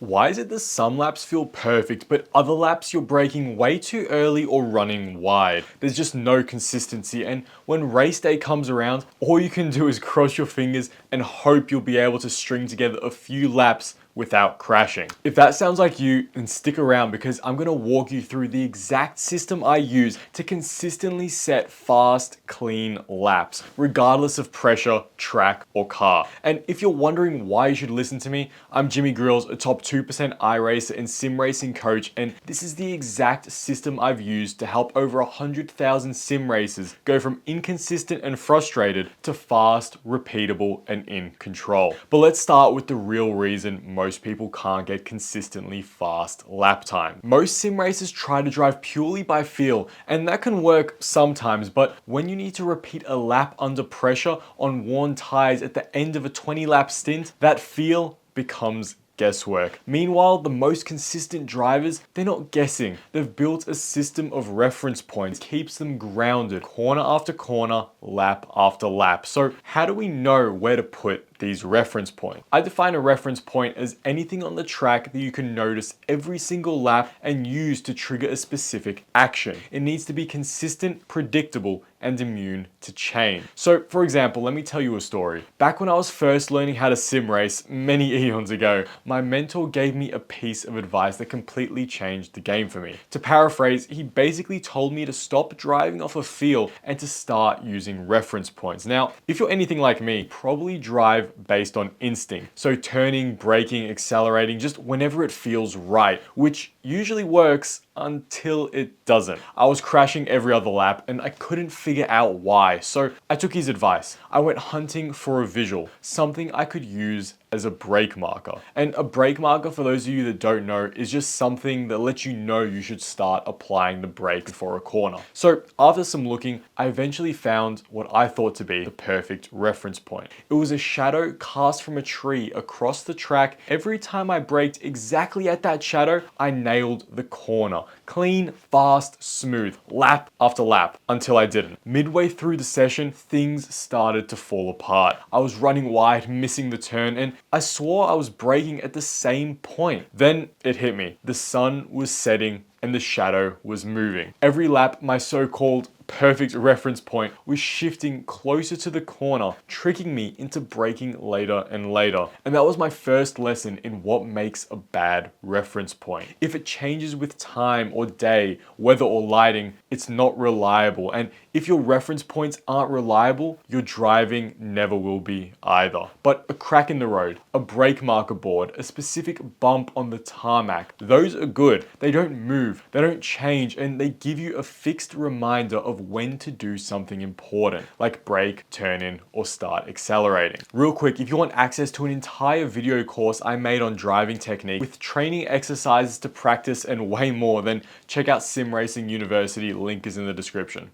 Why is it that some laps feel perfect, but other laps you're braking way too early or running wide? There's just no consistency, and when race day comes around, all you can do is cross your fingers and hope you'll be able to string together a few laps without crashing. If that sounds like you, then stick around because I'm gonna walk you through the exact system I use to consistently set fast, clean laps, regardless of pressure, track, or car. And if you're wondering why you should listen to me, I'm Jimmy Grills, a top 2% iRacer and sim racing coach, and this is the exact system I've used to help over 100,000 sim racers go from inconsistent and frustrated to fast, repeatable, and in control. But let's start with the real reason most people can't get consistently fast lap time. Most sim racers try to drive purely by feel, and that can work sometimes, but when you need to repeat a lap under pressure on worn tires at the end of a 20 lap stint, that feel becomes guesswork. Meanwhile, the most consistent drivers, they're not guessing. They've built a system of reference points that keeps them grounded corner after corner, lap after lap. So how do we know where to put these reference points? I define a reference point as anything on the track that you can notice every single lap and use to trigger a specific action. It needs to be consistent, predictable, and immune to change. So for example, let me tell you a story. Back when I was first learning how to sim race many eons ago, my mentor gave me a piece of advice that completely changed the game for me. To paraphrase, he basically told me to stop driving off a feel and to start using reference points. Now, if you're anything like me, probably drive based on instinct. So turning, braking, accelerating, just whenever it feels right, which usually works until it doesn't. I was crashing every other lap and I couldn't figure out why. So I took his advice. I went hunting for a visual, something I could use as a brake marker. And a brake marker, for those of you that don't know, is just something that lets you know you should start applying the brake for a corner. So after some looking, I eventually found what I thought to be the perfect reference point. It was a shadow cast from a tree across the track. Every time I braked exactly at that shadow, I nailed the corner. Clean, fast, smooth, lap after lap, until I didn't. Midway through the session, things started to fall apart. I was running wide, missing the turn, and I swore I was braking at the same point. Then it hit me. The sun was setting and the shadow was moving. Every lap, my so-called perfect reference point was shifting closer to the corner, tricking me into braking later and later. And that was my first lesson in what makes a bad reference point. If it changes with time or day, weather or lighting, it's not reliable. And if your reference points aren't reliable, your driving never will be either. But a crack in the road, a brake marker board, a specific bump on the tarmac, those are good. They don't move, they don't change, and they give you a fixed reminder of when to do something important, like brake, turn in, or start accelerating. Real quick, if you want access to an entire video course I made on driving technique with training exercises to practice and way more, then check out Sim Racing University, link is in the description.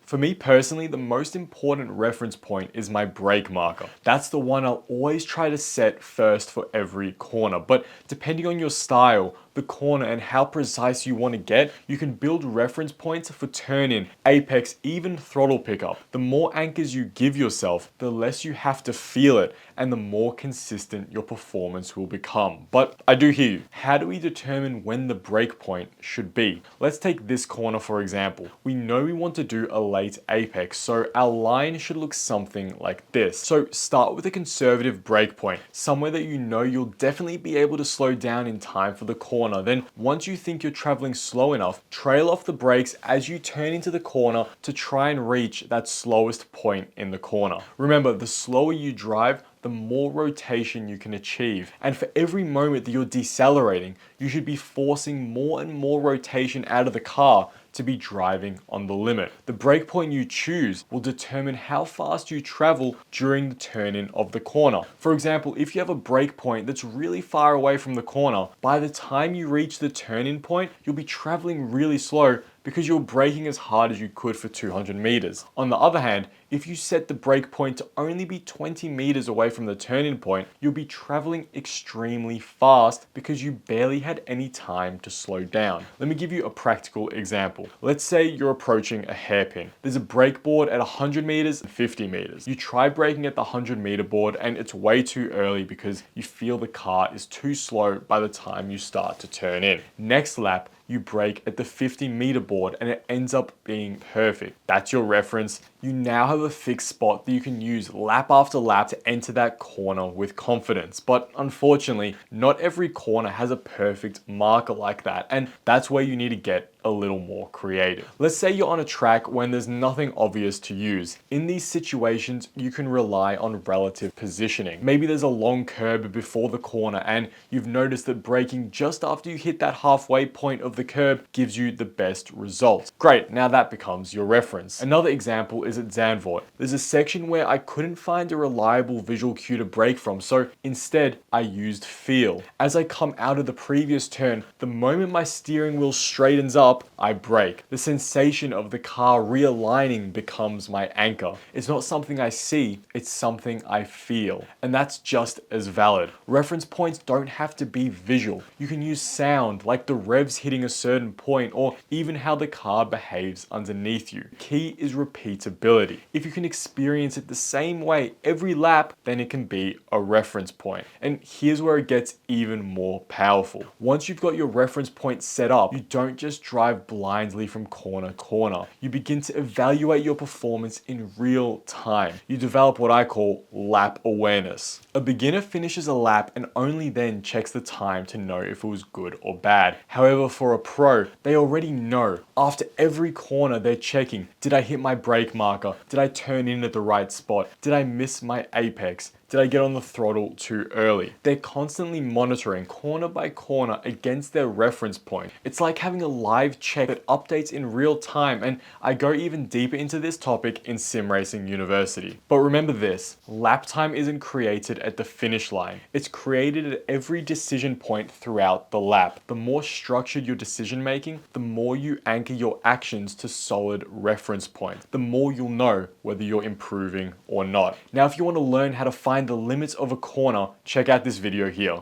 For me personally, the most important reference point is my brake marker. That's the one I'll always try to set first for every corner, but depending on your style, the corner, and how precise you want to get, you can build reference points for turn in, apex, even throttle pickup. The more anchors you give yourself, the less you have to feel it, and the more consistent your performance will become. But I do hear you. How do we determine when the break point should be? Let's take this corner for example. We know we want to do a late apex, so our line should look something like this. So start with a conservative break point, somewhere that you know you'll definitely be able to slow down in time for the corner. Then once you think you're traveling slow enough, trail off the brakes as you turn into the corner to try and reach that slowest point in the corner. Remember, the slower you drive, the more rotation you can achieve. And for every moment that you're decelerating, you should be forcing more and more rotation out of the car to be driving on the limit. The brake point you choose will determine how fast you travel during the turn-in of the corner. For example, if you have a brake point that's really far away from the corner, by the time you reach the turn-in point, you'll be traveling really slow because you're braking as hard as you could for 200 meters. On the other hand, If you set the brake point to only be 20 meters away from the turning point, you'll be traveling extremely fast because you barely had any time to slow down. Let me give you a practical example. Let's say you're approaching a hairpin. There's a brake board at 100 meters and 50 meters. You try braking at the 100-meter board and it's way too early because you feel the car is too slow by the time you start to turn in. Next lap, you brake at the 50-meter board and it ends up being perfect. That's your reference. You now have a fixed spot that you can use lap after lap to enter that corner with confidence. But unfortunately, not every corner has a perfect marker like that, and that's where you need to get a little more creative. Let's say you're on a track when there's nothing obvious to use. In these situations, you can rely on relative positioning. Maybe there's a long curb before the corner and you've noticed that braking just after you hit that halfway point of the curb gives you the best results. Great, now that becomes your reference. Another example is at Zandvoort. There's a section where I couldn't find a reliable visual cue to brake from, so instead I used feel. As I come out of the previous turn, the moment my steering wheel straightens up, I brake. The sensation of the car realigning becomes my anchor. It's not something I see, it's something I feel. And that's just as valid. Reference points don't have to be visual. You can use sound, like the revs hitting a certain point, or even how the car behaves underneath you. Key is repeatability. If you can experience it the same way every lap, then it can be a reference point. And here's where it gets even more powerful. Once you've got your reference point set up, you don't just drive blindly from corner to corner. You begin to evaluate your performance in real time. You develop what I call lap awareness. A beginner finishes a lap and only then checks the time to know if it was good or bad. However, for a pro, they already know. After every corner, they're checking, did I hit my brake marker? Did I turn in at the right spot? Did I miss my apex? Did I get on the throttle too early? They're constantly monitoring corner by corner against their reference point. It's like having a live check that updates in real time, and I go even deeper into this topic in Sim Racing University. But remember this, lap time isn't created at the finish line. It's created at every decision point throughout the lap. The more structured your decision making, the more you anchor your actions to solid reference points, the more you'll know whether you're improving or not. Now, if you want to learn how to find the limits of a corner, check out this video here.